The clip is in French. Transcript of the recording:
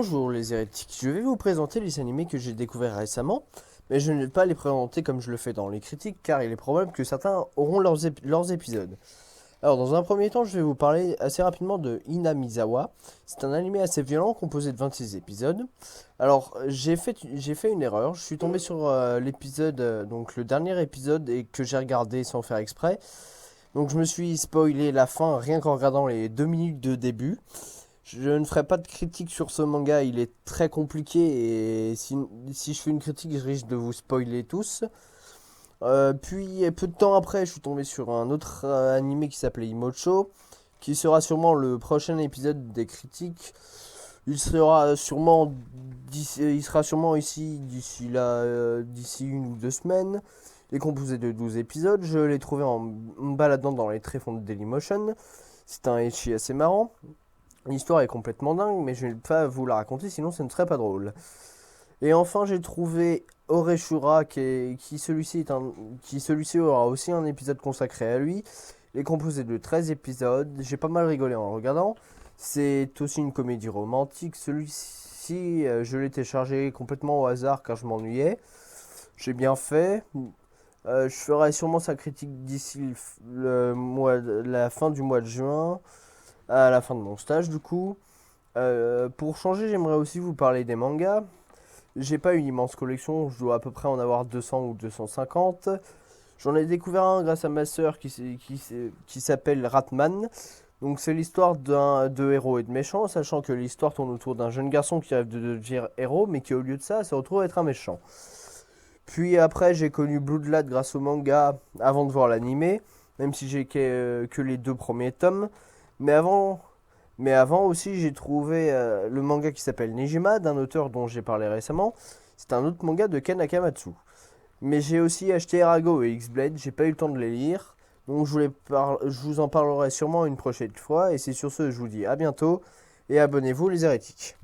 Bonjour les hérétiques, je vais vous présenter les animés que j'ai découverts récemment, mais je ne vais pas les présenter comme je le fais dans les critiques, car il est probable que certains auront leurs épisodes. Alors dans un premier temps, je vais vous parler assez rapidement de Inamizawa. C'est un animé assez violent composé de 26 épisodes. Alors j'ai fait une erreur, je suis tombé sur l'épisode, donc le dernier épisode et que j'ai regardé sans faire exprès. Donc je me suis spoilé la fin rien qu'en regardant les 2 minutes de début. Je ne ferai pas de critique sur ce manga, il est très compliqué et si je fais une critique, je risque de vous spoiler tous. Puis peu de temps après, je suis tombé sur un autre animé qui s'appelait Imocho, qui sera sûrement le prochain épisode des critiques. Il sera sûrement ici d'ici là, d'ici 1 ou 2 semaines. Il est composé de 12 épisodes. Je l'ai trouvé en me baladant dans les tréfonds de Dailymotion. C'est un ecchi assez marrant. L'histoire est complètement dingue, mais je ne vais pas vous la raconter, sinon ce ne serait pas drôle. Et enfin, j'ai trouvé Oreshura, qui celui-ci aura aussi un épisode consacré à lui. Il est composé de 13 épisodes. J'ai pas mal rigolé en le regardant. C'est aussi une comédie romantique. Celui-ci, je l'ai téléchargé complètement au hasard car je m'ennuyais. J'ai bien fait. Je ferai sûrement sa critique d'ici la fin du mois de juin, à la fin de mon stage du coup. Pour changer, j'aimerais aussi vous parler des mangas. J'ai pas une immense collection, je dois à peu près en avoir 200 ou 250. J'en ai découvert un grâce à ma sœur qui s'appelle Ratman. Donc c'est l'histoire de héros et de méchants, sachant que l'histoire tourne autour d'un jeune garçon qui rêve de devenir héros, mais qui au lieu de ça se retrouve à être un méchant. Puis après j'ai connu Bloodlad grâce au manga avant de voir l'animé, même si j'ai que les 2 premiers tomes. Mais avant, mais avant aussi, j'ai trouvé le manga qui s'appelle Nejima, d'un auteur dont j'ai parlé récemment. C'est un autre manga de Ken Akamatsu. Mais j'ai aussi acheté Erago et X-Blade, j'ai pas eu le temps de les lire. Donc je vous en parlerai sûrement une prochaine fois. Et c'est sur ce, je vous dis à bientôt. Et abonnez-vous les hérétiques.